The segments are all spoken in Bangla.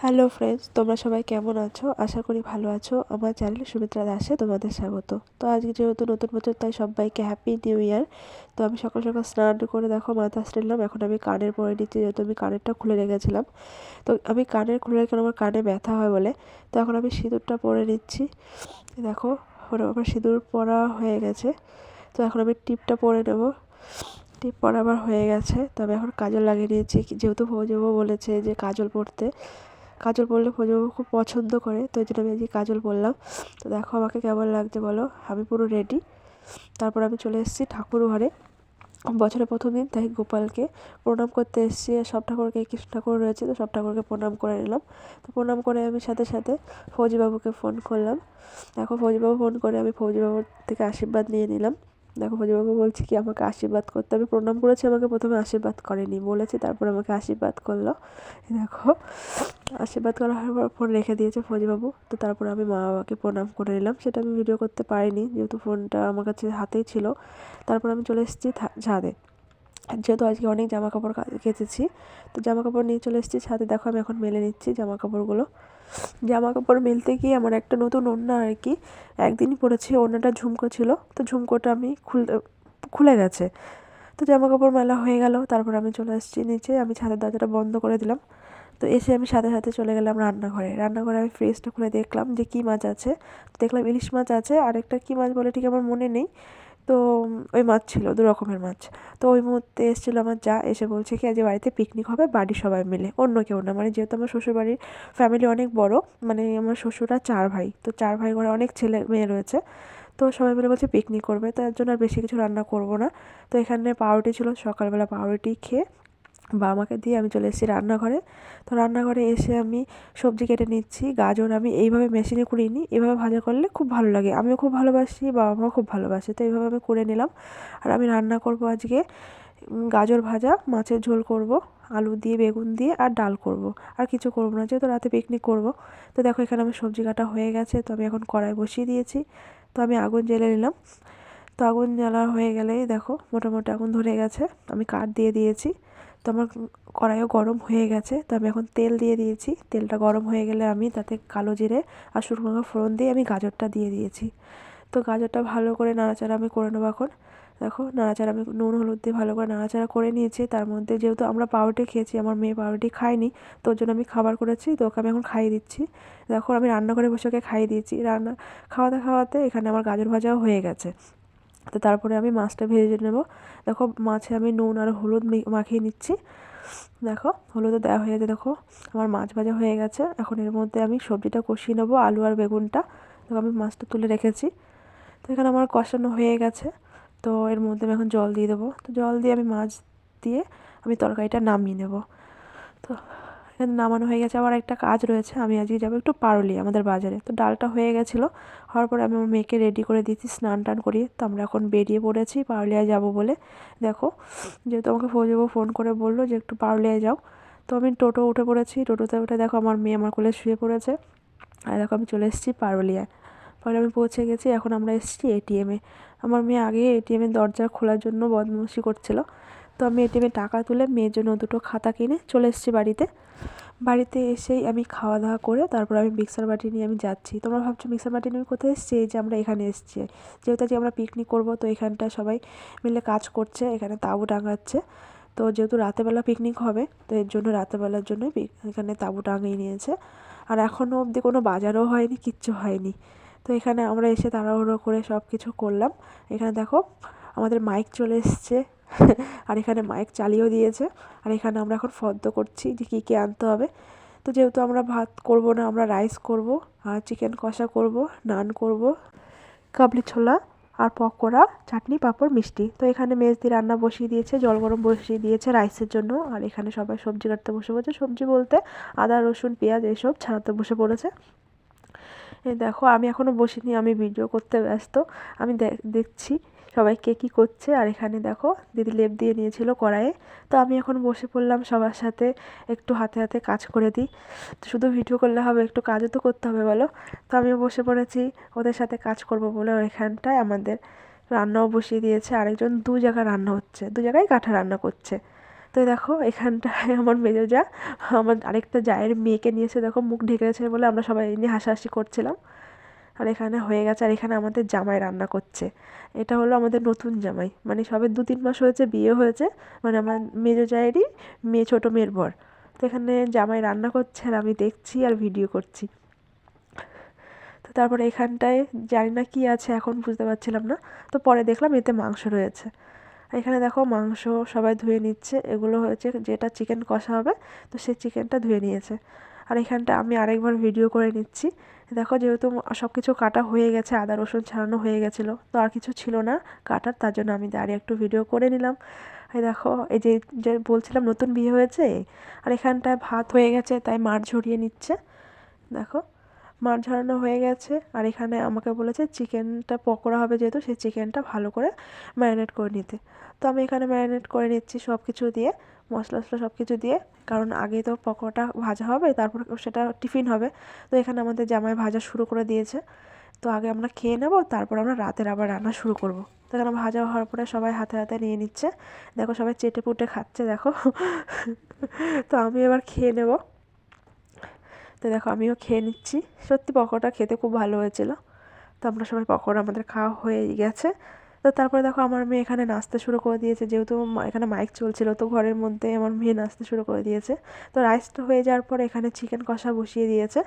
হ্যালো ফ্রেন্ডস, তোমরা সবাই কেমন আছো? আশা করি ভালো আছো। আমার চ্যানেল সুমিত্রা দাসে তোমাদের স্বাগত। তো আজকে যেহেতু নতুন বছর, তাই সবাইকে হ্যাপি নিউ ইয়ার। তো আমি সকাল সকাল স্নান করে দেখো মাথা আসলাম। এখন আমি কানের পরে নিচ্ছি, যেহেতু আমি কানেরটা খুলে রেখেছিলাম। তো আমি কানের খুলে রেখে আমার কানে ব্যথা হয় বলে, তো এখন আমি সিঁদুরটা পরে নিচ্ছি। দেখো আমার সিঁদুর পরা হয়ে গেছে। তো এখন আমি টিপটা পরে নেবো। টিপ পরা আমার হয়ে গেছে। তো আমি এখন কাজল লাগিয়ে নিয়েছি, যেহেতু ভৌজবাবু বলেছে যে কাজল পরতে। কাজল পরলে ভৌজবাবু খুব পছন্দ করে, তো এই জন্য আমি আজকে কাজল পরলাম। তো দেখো আমাকে কেমন লাগছে বলো, আমি পুরো রেডি। তারপর আমি চলে এসেছি ঠাকুর ঘরে। বছরের প্রথম দিন, তাই গোপালকে প্রণাম করতে এসেছি। সব ঠাকুরকে, কৃষ্ণ ঠাকুর রয়েছে, তো সব ঠাকুরকে প্রণাম করে নিলাম। তো প্রণাম করে আমি সাথে সাথে ফৌজিবাবুকে ফোন করলাম। দেখো ফৌজিবাবু ফোন করে আমি ফৌজিবাবুর থেকে আশীর্বাদ নিয়ে নিলাম। দেখো ফৌজিবাবু বলছে কি আমাকে আশীর্বাদ করতে। আমি প্রণাম করেছি, আমাকে প্রথমে আশীর্বাদ করেনি, বলেছি তারপর আমাকে আশীর্বাদ করলো। দেখো আশীর্বাদ করা হওয়ার পর ফোন রেখে দিয়েছে ফৌজিবাবু। তো তারপর আমি মা বাবাকে প্রণাম করে নিলাম। সেটা আমি ভিডিও করতে পারিনি, যেহেতু ফোনটা আমার কাছে হাতেই ছিল। তারপর আমি চলে এসেছি ছাদে। যেহেতু আজকে অনেক জামা কাপড় কেচেছি, তো জামা কাপড় নিয়ে চলে এসেছি ছাদে। দেখো আমি এখন মেলে নিচ্ছি জামা কাপড়গুলো। জামা কাপড় মেলতে গিয়ে আমার একটা নতুন ওড়না আর কি একদিনই পরেছি। ওড়নাটা ঝুমকো ছিল, তো ঝুমকোটা আমি খুলে গেছে। তো জামা কাপড় মেলা হয়ে গেল। তারপর আমি চলে আসছি নিচে, আমি ছাদের দরজাটা বন্ধ করে দিলাম। তো এসে আমি সাথে সাথে চলে গেলাম রান্নাঘরে। রান্নাঘরে আমি ফ্রিজটা খুলে দেখলাম যে কী মাছ আছে। দেখলাম ইলিশ মাছ আছে, আরেকটা কী মাছ বলে ঠিক আমার মনে নেই। তো ওই মাছ ছিল, দু রকমের মাছ। তো ওই মুহূর্তে এসেছিলো আমার যা, এসে বলছে কি আজ বাড়িতে পিকনিক হবে, বাড়ির সবাই মিলে, অন্য কেউ না। মানে যেহেতু আমার শ্বশুরবাড়ির ফ্যামিলি অনেক বড়, মানে আমার শ্বশুররা 4 ভাই, তো 4 ভাই ঘরে অনেক ছেলে মেয়ে রয়েছে। তো সবাই মিলে বলছে পিকনিক করবে, তার জন্য আর বেশি কিছু রান্না করব না। তো এখানে পাউরুটি ছিল, সকালবেলা পাউরুটি খেয়ে বাবা মাকে দিয়ে আমি চলে এসেছি রান্নাঘরে। তো রান্নাঘরে এসে আমি সবজি কেটে নিচ্ছি। গাজর আমি এইভাবে মেশিনে কুড়িয়ে নিই, এভাবে ভাজা করলে খুব ভালো লাগে, আমিও খুব ভালোবাসি, বাবা মাও খুব ভালোবাসে। তো এইভাবে আমি করে নিলাম। আর আমি রান্না করব আজকে গাজর ভাজা, মাছের ঝোল করব, আলু দিয়ে বেগুন দিয়ে, আর ডাল করব। আর কিছু করব না, যেহেতু রাতে পিকনিক করব। তো দেখো এখানে আমার সবজি কাটা হয়ে গেছে। তো আমি এখন কড়াই বসিয়ে দিয়েছি। তো আমি আগুন জ্বেলে নিলাম। তো আগুন জ্বালা হয়ে গেলেই দেখো মোটামুটি আগুন ধরে গেছে। আমি কাঠ দিয়ে দিয়েছি। তো আমার কড়াইও গরম হয়ে গেছে। তো আমি এখন তেল দিয়ে দিয়েছি। তেলটা গরম হয়ে গেলে আমি তাতে কালো জিরে আর শুকনো লঙ্কা ফোড়ন দিয়ে আমি গাজরটা দিয়ে দিয়েছি। তো গাজরটা ভালো করে নাড়াচাড়া আমি করে নেবো এখন। দেখো নাড়াচাড়া আমি নুন হলুদ দিয়ে ভালো করে নাড়াচাড়া করে নিয়েছি। তার মধ্যে যেহেতু আমরা পাউরুটি খেয়েছি, আমার মেয়ে পাউরুটি খায়নি, তো ওর জন্য আমি খাবার করেছি, তো ওকে আমি এখন খাইয়ে দিচ্ছি। দেখো আমি রান্নাঘরে বসে ওকে খাইয়ে দিয়েছি। খাওয়াতে খাওয়াতে এখানে আমার গাজর ভাজাও হয়ে গেছে। তো তারপরে আমি মাছটা ভেজে নেব। দেখো মাছে আমি নুন আর হলুদ মাখিয়ে নিচ্ছি। দেখো হলুদও দেওয়া হয়ে গেছে। দেখো আমার মাছ ভাজা হয়ে গেছে। এখন এর মধ্যে আমি সবজিটা কষিয়ে নেবো, আলু আর বেগুনটা। দেখো আমি মাছটা তুলে রেখেছি। তো এখানে আমার কষানো হয়ে গেছে। তো এর মধ্যে আমি এখন জল দিয়ে দেবো। তো জল দিয়ে আমি মাছ দিয়ে আমি তরকারিটা নামিয়ে নেব। তো এখানে নামানো হয়ে গেছে। আবার একটা কাজ রয়েছে, আমি আজকে যাবো একটু পারুলিয়া আমাদের বাজারে। তো ডালটা হয়ে গেছিলো, হওয়ার পরে আমি আমার মেয়েকে রেডি করে দিয়েছি স্নান টান করিয়ে। তো আমরা এখন বেরিয়ে পড়েছি পারুলিয়ায় যাবো বলে। দেখো যেহেতু আমাকে ফৌজিবাবু ফোন করে বললো যে একটু পারুলিয়ায় যাও, তো আমি টোটো উঠে পড়েছি। টোটোতে উঠে দেখো আমার মেয়ে আমার কোলে শুয়ে পড়েছে। আর দেখো আমি চলে এসেছি পারুলিয়ায়। পরে আমি পৌঁছে গেছি। এখন আমরা এসেছি এটিএমে। আমার মেয়ে আগে এটিএমের দরজা খোলার জন্য বদমাইশি করছিল। তো আমি এটিএমে টাকা তুলে মেয়ের জন্য দুটো খাতা কিনে চলে এসেছি বাড়িতে। বাড়িতে এসেই আমি খাওয়া দাওয়া করে তারপর আমি মিক্সার বাটি নিয়ে আমি যাচ্ছি। তোমরা ভাবছো মিক্সার বাটি নিয়ে কোথায় এসেছি? এই যে আমরা এখানে এসেছি, যেহেতু আজকে আমরা পিকনিক করব। তো এখানটায় সবাই মিলে কাজ করছে, এখানে তাঁবু টাঙাচ্ছে। তো যেহেতু রাতেরবেলা পিকনিক হবে, তো এর জন্য রাতেরবেলার জন্যই এখানে তাঁবু টাঙিয়ে নিয়েছে। আর এখনও অবধি কোনো বাজারও হয়নি, কিচ্ছু হয়নি। তো এখানে আমরা এসে তাড়াহুড়ো করে সব কিছু করলাম। এখানে দেখো আমাদের মাইক চলে এসছে। আর এখানে মাইক চালিয়েও দিয়েছে। আর এখানে আমরা এখন ফর্দ করছি যে কী কী আনতে হবে। তো যেহেতু আমরা ভাত করব না, আমরা রাইস করব, আর চিকেন কষা করব, নান করব, কাবলি ছোলা আর পকোড়া, চাটনি, পাঁপড়, মিষ্টি। তো এখানে মেজদি রান্না বসিয়ে দিয়েছে, জল গরম বসিয়ে দিয়েছে রাইসের জন্য। আর এখানে সবাই সবজি কাটতে বসে পড়েছে। সবজি বলতে আদা রসুন পেঁয়াজ এসব ছাড়াতে বসে পড়েছে। এই দেখো আমি এখনও বসিনি, আমি ভিডিও করতে ব্যস্ত। আমি দেখছি সবাই কে কী করছে। আর এখানে দেখো দিদি লেপ দিয়ে নিয়েছিল কড়াইয়ে। তো আমি এখন বসে পড়লাম সবার সাথে একটু হাতে হাতে কাজ করে দিই। তো শুধু ভিডিও করলে হবে, একটু কাজও তো করতে হবে বলো। তো আমিও বসে পড়েছি ওদের সাথে কাজ করব বলে। আর এখানটায় আমাদের রান্নাও বসিয়ে দিয়েছে। আরেকজন দু জায়গায় রান্না হচ্ছে, দু জায়গায় কাঠা রান্না করছে। তো দেখো এখানটায় আমার মেজো যা আমার আরেকটা জায়ের মেয়েকে নিয়েছে, দেখো মুখ ঢেকে গেছে বলে আমরা সবাই নিয়ে হাসাহাসি করছিলাম। আর এখানে হয়ে গেছে, আর এখানে আমাদের জামাই রান্না করছে। এটা হলো আমাদের নতুন জামাই, মানে সবে 2-3 মাস হয়েছে বিয়ে হয়েছে, মানে আমার মেজো জায়েরই মেয়ে, ছোটো মেয়ের বর। তো এখানে জামাই রান্না করছে আর আমি দেখছি আর ভিডিও করছি। তো তারপরে এখানটায় জানি না কী আছে, এখন বুঝতে পারছিলাম না। তো পরে দেখলাম এতে মাংস রয়েছে। এখানে দেখো মাংস সবাই ধুয়ে নিচ্ছে, এগুলো হয়েছে যেটা চিকেন কষা হবে, তো সেই চিকেনটা ধুয়ে নিয়েছে। আর এখানটা আমি আরেকবার ভিডিও করে নিচ্ছি। দেখো যেহেতু সব কিছু কাটা হয়ে গেছে, আদা রসুন ছাড়ানো হয়ে গেছিলো, তো আর কিছু ছিল না কাটার, তার জন্য আমি দাঁড়িয়ে একটু ভিডিও করে নিলাম। এই দেখো এই যে যে বলছিলাম নতুন বিয়ে হয়েছে, আর এখানটায় ভাত হয়ে গেছে তাই মাড় ঝরিয়ে নিচ্ছে। দেখো মাছ ঝরানো হয়ে গেছে, আর এখানে আমাকে বলেছে চিকেনটা পকোড়া হবে যেহেতু, সেই চিকেনটা ভালো করে ম্যারিনেট করে নিতে। তো আমি এখানে ম্যারিনেট করে নিচ্ছি সব কিছু দিয়ে, মশলা টশলা সব কিছু দিয়ে, কারণ আগে তো পকোড়াটা ভাজা হবে, তারপর সেটা টিফিন হবে। তো এখানে আমাদের জামাই ভাজা শুরু করে দিয়েছে। তো আগে আমরা খেয়ে নেব, তারপর আমরা রাতের আবার রান্না শুরু করব। তো এখানে ভাজা হওয়ার পরে সবাই হাতে হাতে নিয়ে নিচ্ছে, দেখো সবাই চেটে পুটে খাচ্ছে দেখো। তো আমি এবার খেয়ে নেব। তো দেখো আমিও খেয়ে নিচ্ছি, সত্যি পকোড়া খেতে খুব ভালো হয়েছিল। তো আমরা সবাই পকোড়া আমাদের খাওয়া হয়েই গেছে। তো তারপরে দেখো আমার মেয়ে এখানে নাচতে শুরু করে দিয়েছে, যেহেতু এখানে মাইক চলছিল, তো ঘরের মধ্যে আমার মেয়ে নাচতে শুরু করে দিয়েছে। তো রাইসটা হয়ে যাওয়ার পর এখানে চিকেন কষা বসিয়ে দিয়েছে।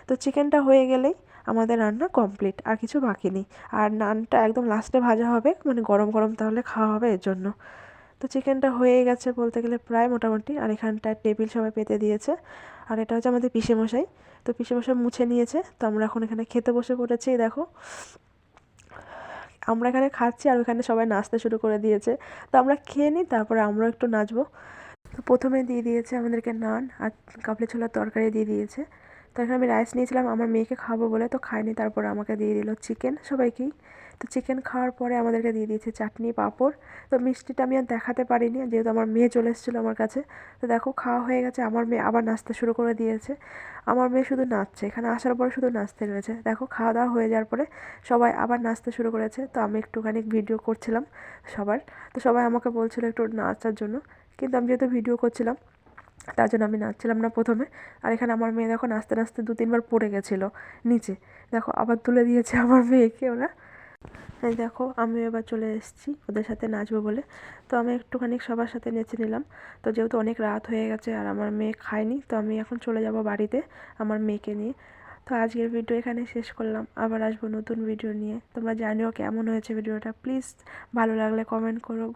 তো চিকেনটা হয়ে গেলেই আমাদের রান্না কমপ্লিট, আর কিছু বাকি নেই। আর নানটা একদম লাস্টে ভাজা হবে, মানে গরম গরম তাহলে খাওয়া হবে এর জন্য। তো চিকেনটা হয়ে গেছে বলতে গেলে প্রায় মোটামুটি, আর এখানটায় টেবিল সবাই পেতে দিয়েছে। আর এটা হচ্ছে আমাদের পিসেমশাই। তো পিসেমশাই মুছে নিয়েছে, তো আমরা এখন এখানে খেতে বসে পড়েছি। দেখো আমরা এখানে খাচ্ছি আর ওখানে সবাই নাচতে শুরু করে দিয়েছে। তো আমরা খেয়ে নিই, তারপরে আমরাও একটু নাচবো। তো প্রথমে দিয়ে দিয়েছে আমাদেরকে নান, আর কাবলি ছোলার তরকারি দিয়ে দিয়েছে। তো এখানে আমি রাইস নিয়েছিলাম আমার মেয়েকে খাবো বলে, তো খাইনি, তারপর আমাকে দিয়ে দিল চিকেন সবাইকেই। তো চিকেন খাওয়ার পরে আমাদেরকে দিয়ে দিয়েছে চাটনি, পাঁপড়। তো মিষ্টিটা আমি আর দেখাতে পারিনি যেহেতু আমার মেয়ে চলে এসেছিলো আমার কাছে। তো দেখো খাওয়া হয়ে গেছে, আমার মেয়ে আবার নাচতে শুরু করে দিয়েছে। আমার মেয়ে শুধু নাচছে, এখানে আসার পরে শুধু নাচতে রয়েছে। দেখো খাওয়া দাওয়া হয়ে যাওয়ার পরে সবাই আবার নাচতে শুরু করেছে, তো আমি একটুখানি ভিডিও করছিলাম সবার। তো সবাই আমাকে বলছিলো একটু নাচার জন্য, কিন্তু আমি যেহেতু ভিডিও করছিলাম তার জন্য আমি নাচছিলাম না প্রথমে। আর এখানে আমার মেয়ে দেখো নাচতে নাচতে 2-3 বার পড়ে গেছিলো নিচে, দেখো আবার তুলে দিয়েছে আমার মেয়েকে ওরা। এই দেখো আমি এবার চলে এসেছি ওদের সাথে নাচবো বলে। তো আমি একটুখানি সবার সাথে নেচে নিলাম। তো যেহেতু অনেক রাত হয়ে গেছে আর আমার মেয়ে খায়নি, তো আমি এখন চলে যাব বাড়িতে আমার মেয়েকে নিয়ে। তো আজকের ভিডিও এখানে শেষ করলাম, আবার আসবো নতুন ভিডিও নিয়ে। তোমরা জানিও কেমন হয়েছে ভিডিওটা, প্লিজ ভালো লাগলে কমেন্ট করো।